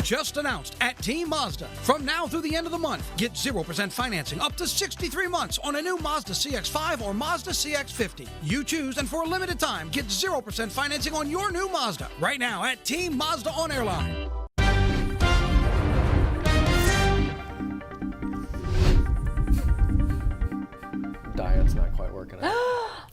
Just announced at Team Mazda. From now through the end of the month, get 0% financing up to 63 months on a new Mazda CX-5 or Mazda CX-50. You choose, and for a limited time, get 0% financing on your new Mazda. Right now at Team Mazda on Airline. Diet's not quite working out.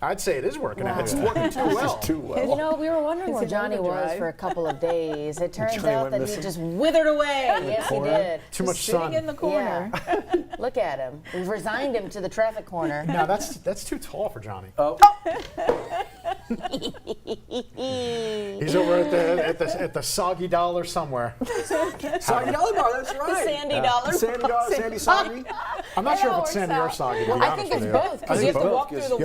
I'd say it is working out. Wow. It's working too well. Too well. You know, we were wondering where Johnny was for a couple of days. It turns out that he just withered away. Yes, he did. Too much sun. Sitting in the corner. Yeah. Look at him. We've resigned him to the traffic corner. No, that's too tall for Johnny. Oh. He's over at the soggy dollar somewhere. Soggy dollar bar, that's right. The Sandy dollar. Sandy dollar, Sandy soggy. I'm not sure if it's Sandy or soggy. To be I honest think it's with you. both, because you have to walk through the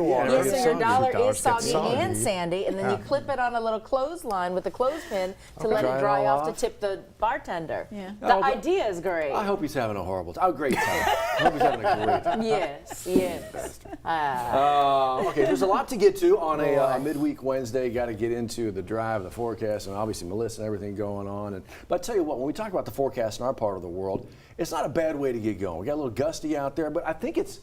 water. Yeah, so your dollar is soggy soggy. and sandy, and then you clip it on a little clothesline with a clothespin to let it dry off to tip the bartender. Yeah. The idea is great. I hope he's having a horrible time. Oh, great time. I hope he's having a great time. Yes, yes. Okay, there's a lot to get to on a midweek Wednesday. Got to get into the drive, the forecast, and obviously Melissa and everything going on. But I tell you what, when we talk about the forecast in our part of the world, it's not a bad way to get going. We got a little gusty out there, but I think it's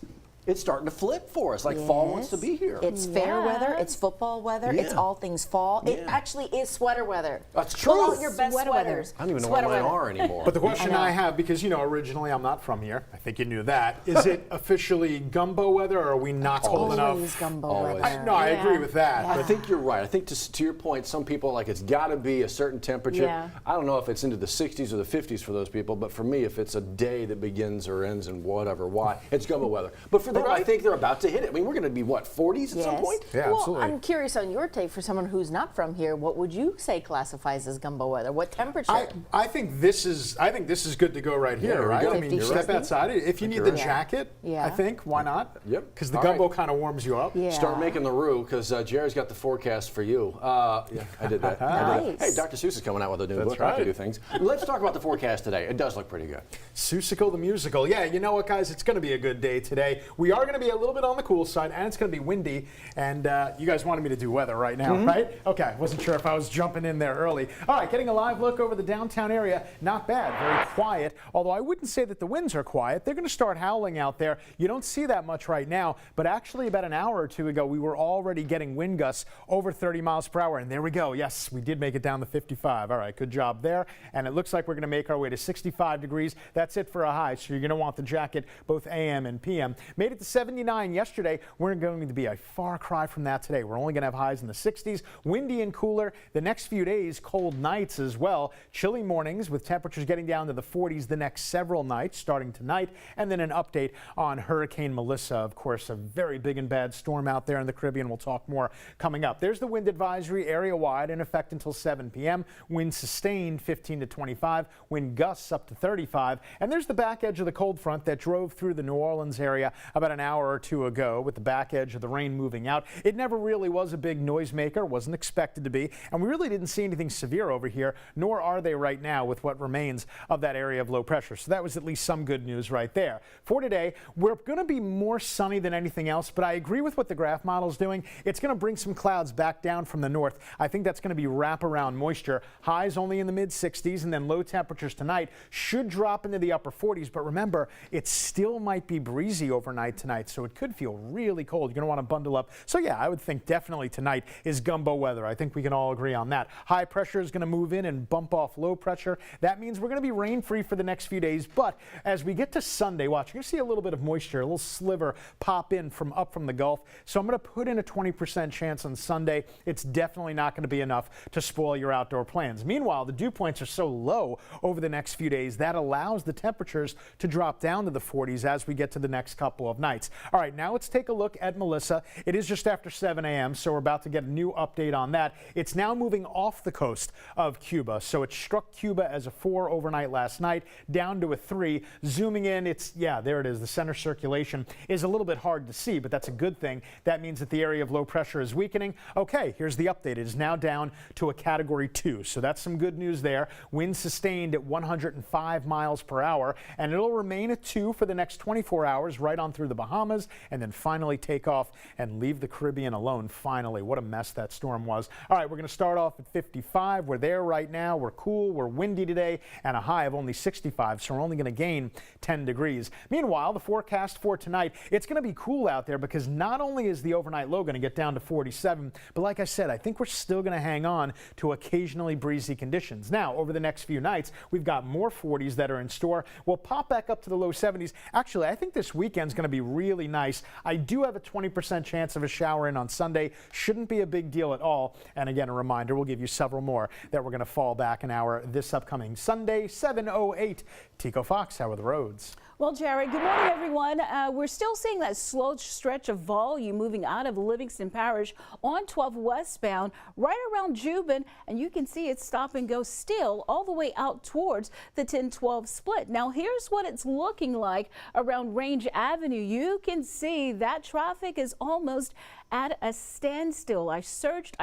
starting to flip for us, like fall wants to be here. It's fair weather, it's football weather, it's all things fall. It actually is sweater weather. That's true. Pull out your best sweaters. I don't even know what mine are anymore. But the question I have, because originally I'm not from here, I think you knew that, is it officially gumbo weather, or are we not cold enough? Always gumbo weather. I agree with that. I think you're right. I think to your point, some people it's got to be a certain temperature. Yeah. I don't know if it's into the 60s or the 50s for those people, but for me, if it's a day that begins or ends in whatever, it's gumbo weather. But for them, I think they're about to hit it. I mean, we're going to be 40s at some point? Yeah, well, absolutely. I'm curious on your take for someone who's not from here. What would you say classifies as gumbo weather? What temperature? I think this is good to go right here, right? I mean, you step outside. If you need the jacket, I think, why not? Yep. Because the gumbo kind of warms you up. Yeah. Start making the roux, because Jerry's got the forecast for you. Yeah, I did that. Nice. Hey, Dr. Seuss is coming out with a new book. I can do things. Let's talk about the forecast today. It does look pretty good. Seussical the musical. Yeah, you know what, guys? It's going to be a good day today. We are going to be a little bit on the cool side, and it's going to be windy. And you guys wanted me to do weather right now, right? Okay, wasn't sure if I was jumping in there early. All right, getting a live look over the downtown area. Not bad, very quiet. Although I wouldn't say that the winds are quiet. They're going to start howling out there. You don't see that much right now, but actually about an hour or two ago, we were already getting wind gusts over 30 miles per hour. And there we go. Yes, we did make it down to 55. All right, good job there. And it looks like we're going to make our way to 65 degrees. That's it for a high, so you're going to want the jacket both AM and PM. Made it to 79 yesterday. We're going to be a far cry from that today. We're only going to have highs in the 60s, windy and cooler. The next few days, cold nights as well. Chilly mornings with temperatures getting down to the 40s the next several nights, starting tonight. And then an update on Hurricane Melissa. Of course, a very big and bad storm out there in the Caribbean. We'll talk more coming up. There's the wind advisory area-wide in effect until 7 p.m. Wind sustained 15 to 25. Wind gusts up to 35. And there's the back edge of the cold front that drove through the New Orleans area about an hour or two ago, with the back edge of the rain moving out. It never really was a big noisemaker, wasn't expected to be, and we really didn't see anything severe over here, nor are they right now with what remains of that area of low pressure. So that was at least some good news right there. For today, we're going to be more sunny than anything else, but I agree with what the graph model is doing. It's going to bring some clouds back down from the north. I think that's going to be wraparound moisture. Highs only in the mid-60s, and then low temperatures tonight should drop into the upper 40s. But remember, it still might be breezy overnight tonight, so it could feel really cold. You're going to want to bundle up. So yeah, I would think definitely tonight is gumbo weather. I think we can all agree on that. High pressure is going to move in and bump off low pressure. That means we're going to be rain-free for the next few days. But as we get to Sunday, watch, you're going to see a little bit of moisture, a little sliver pop in from up from the Gulf. So I'm going to put in a 20% chance on Sunday. It's definitely not going to be enough to spoil your outdoor plans. Meanwhile, the dew points are so low over the next few days that allows the temperatures to drop down to the 40s as we get to the next couple of nights. All right, now let's take a look at Melissa. It is just after 7 a.m., so we're about to get a new update on that. It's now moving off the coast of Cuba. So it struck Cuba as a 4 overnight last night, down to a 3. Zooming in, there it is. The center circulation is a little bit hard to see, but that's a good thing. That means that the area of low pressure is weakening. Okay, here's the update. It is now down to a category 2. So that's some good news there. Wind sustained at 105 miles per hour, and it'll remain a 2 for the next 24 hours right on through through the Bahamas and then finally take off and leave the Caribbean alone. Finally, what a mess that storm was. All right, we're going to start off at 55. We're there right now. We're cool. We're windy today and a high of only 65, so we're only going to gain 10 degrees. Meanwhile, the forecast for tonight, it's going to be cool out there because not only is the overnight low going to get down to 47, but like I said, I think we're still going to hang on to occasionally breezy conditions. Now, over the next few nights, we've got more 40s that are in store. We'll pop back up to the low 70s. Actually, I think this weekend's going to be really nice. I do have a 20% chance of a shower in on Sunday. Shouldn't be a big deal at all. And again, a reminder, we'll give you several more that we're going to fall back an hour this upcoming Sunday, 7:08. Tico Fox, how are the roads? Well, Jared, good morning, everyone. We're still seeing that slow stretch of volume moving out of Livingston Parish on 12 westbound, right around Juban, and you can see it stop and go still all the way out towards the 10-12 split. Now, here's what it's looking like around Range Avenue. You can see that traffic is almost at a standstill. I searched,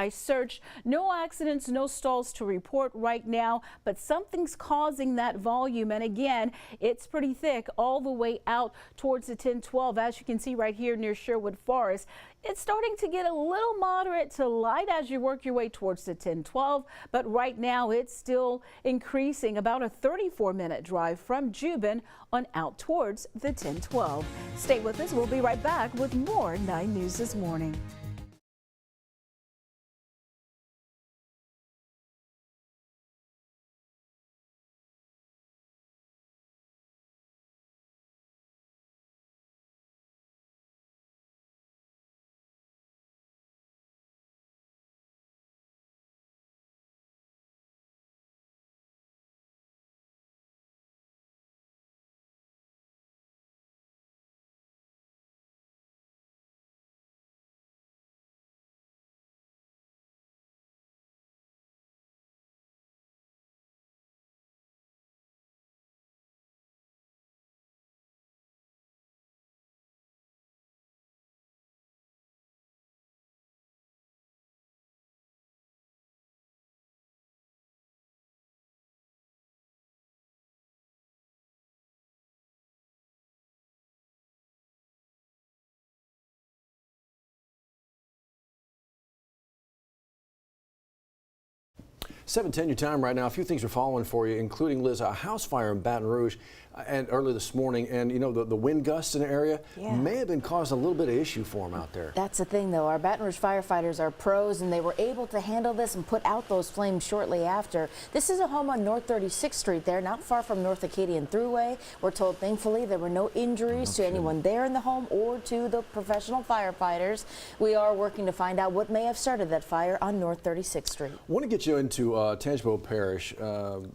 no accidents, no stalls to report right now, but something's causing that volume. And again, it's pretty thick all the way out towards the 10-12. As you can see right here near Sherwood Forest, it's starting to get a little moderate to light as you work your way towards the 10-12, but right now it's still increasing, about a 34-minute drive from Juban on out towards the 10-12. Stay with us. We'll be right back with more 9 News This Morning. $7:10 your time right now. A few things are following for you, including, Liz, a house fire in Baton Rouge and early this morning. And, you know, the wind gusts in the area may have been causing a little bit of issue for them out there. That's the thing, though. Our Baton Rouge firefighters are pros, and they were able to handle this and put out those flames shortly after. This is a home on North 36th Street there, not far from North Acadian Thruway. We're told, thankfully, there were no injuries to anyone there in the home or to the professional firefighters. We are working to find out what may have started that fire on North 36th Street. I want to get you into Tangipahoa Parish.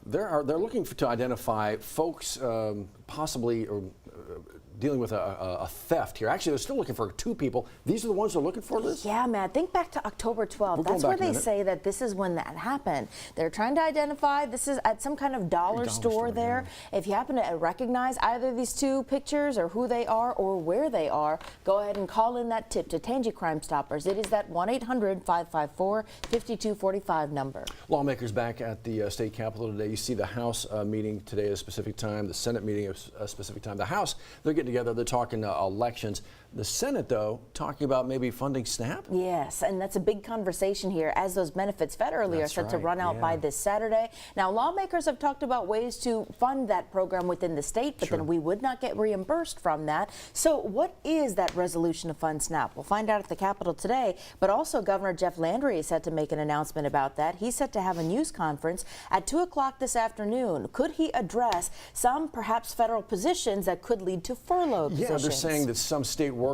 They're looking to identify folks possibly dealing with a theft here. Actually, they're still looking for 2 people. These are the ones they're looking for, Liz? Yeah, man. Think back to October 12th. That's where they say that this is when that happened. They're trying to identify. This is at some kind of dollar store there. Yeah. If you happen to recognize either of these 2 pictures or who they are or where they are, go ahead and call in that tip to Tangi Crime Stoppers. It is that 1-800-554-5245 number. Lawmakers back at the state capitol today. You see the House meeting today at a specific time, the Senate meeting at a specific time. The House, they're getting together, they're talking elections. The Senate, though, talking about maybe funding SNAP? Yes, and that's a big conversation here as those benefits federally are set to run out by this Saturday. Now, lawmakers have talked about ways to fund that program within the state, but then we would not get reimbursed from that. So what is that resolution to fund SNAP? We'll find out at the Capitol today, but also Governor Jeff Landry is set to make an announcement about that. He's set to have a news conference at 2 o'clock this afternoon. Could he address some perhaps federal positions that could lead to furlough positions? Yeah, they're saying that some state workers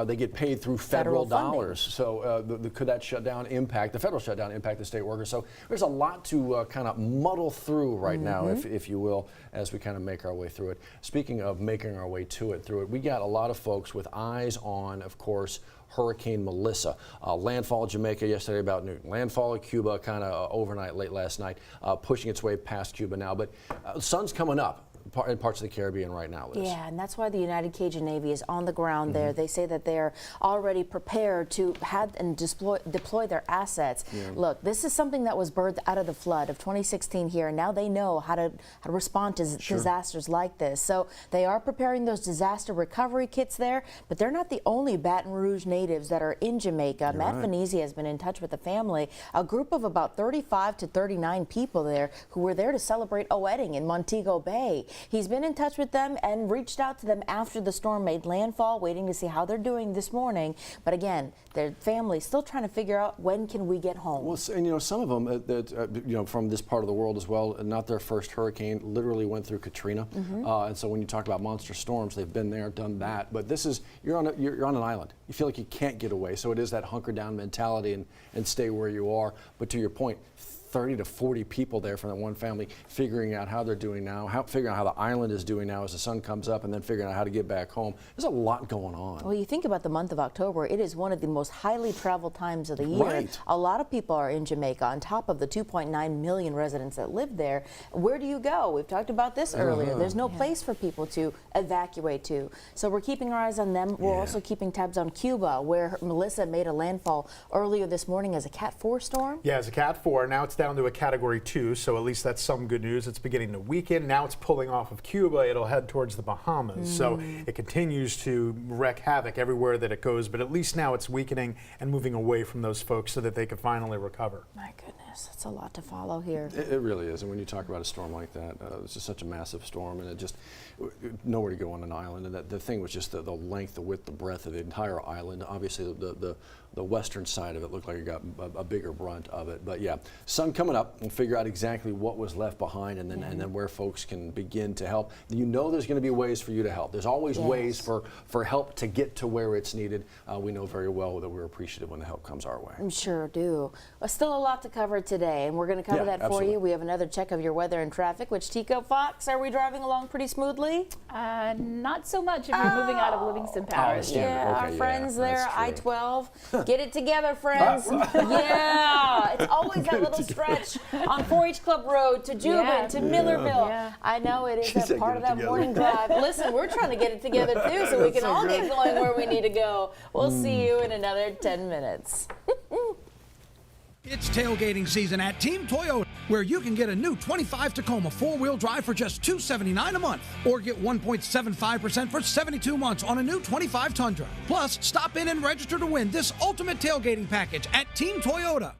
they get paid through federal dollars. So could that shutdown impact, the federal shutdown impact the state workers? So there's a lot to kind of muddle through right now, if you will, as we kind of make our way through it. Speaking of making our way through it, we got a lot of folks with eyes on, of course, Hurricane Melissa. Landfall Jamaica yesterday about noon. Landfall of Cuba kind of overnight, late last night, pushing its way past Cuba now. But sun's coming up. in parts of the Caribbean right now, Liz. Yeah, and that's why the United Cajun Navy is on the ground there. They say that they're already prepared to have and deploy their assets. Look, this is something that was birthed out of the flood of 2016 here, and now they know how to respond to disasters like this. So they are preparing those disaster recovery kits there, but they're not the only Baton Rouge natives that are in Jamaica. Matt Venezia has been in touch with the family, a group of about 35 to 39 people there who were there to celebrate a wedding in Montego Bay. He's been in touch with them and reached out to them after the storm made landfall, waiting to see how they're doing this morning. But again, their family's still trying to figure out when can we get home. Well, and you know, some of them from this part of the world as well, not their first hurricane, literally went through Katrina. And so when you talk about monster storms, they've been there, done that. But this is, you're on an island. You feel like you can't get away. So it is that hunker down mentality and stay where you are. But to your point, 30 to 40 people there from that one family figuring out how they're doing now, figuring out how the island is doing now as the sun comes up, and then figuring out how to get back home. There's a lot going on. Well, you think about the month of October, it is one of the most highly traveled times of the year. A lot of people are in Jamaica on top of the 2.9 million residents that live there. Where do you go? We've talked about this earlier. There's no place for people to evacuate to. So we're keeping our eyes on them. We're also keeping tabs on Cuba, where Melissa made a landfall earlier this morning as a Cat 4 storm. Yeah, as a Cat 4. Now it's down to a Category 2, so at least that's some good news. It's beginning to weaken. Now it's pulling off of Cuba. It'll head towards the Bahamas. So it continues to wreak havoc everywhere that it goes, but at least now it's weakening and moving away from those folks so that they can finally recover. My goodness, that's a lot to follow here. It really is. And when you talk about a storm like that, it's just such a massive storm, and it just nowhere to go on an island. And the thing was just the length, the width, the breadth of the entire island. Obviously, the western side of it looked like it got a bigger brunt of it. But yeah, sun coming up. We'll figure out exactly what was left behind, and then where folks can begin to help. You know, there's going to be ways for you to help. There's always ways for help to get to where it's needed. We know very well that we're appreciative when the help comes our way. I'm sure do. Well, still a lot to cover today, and we're going to cover that for you. We have another check of your weather and traffic. Which Tico Fox, are we driving along pretty smoothly? Not so much if you're moving out of Livingston Parish. Our friends there, I-12. Get it together, friends. It's always that little stretch on 4-H Club Road to Jubin to Millerville. I know it is that part of that morning drive. Listen, we're trying to get it together too, so we can all get going where we need to go. We'll see you in another 10 minutes. It's tailgating season at Team Toyota, where you can get a new 25 Tacoma 4-wheel drive for just $279 a month, or get 1.75% for 72 months on a new 25 Tundra. Plus, stop in and register to win this ultimate tailgating package at Team Toyota.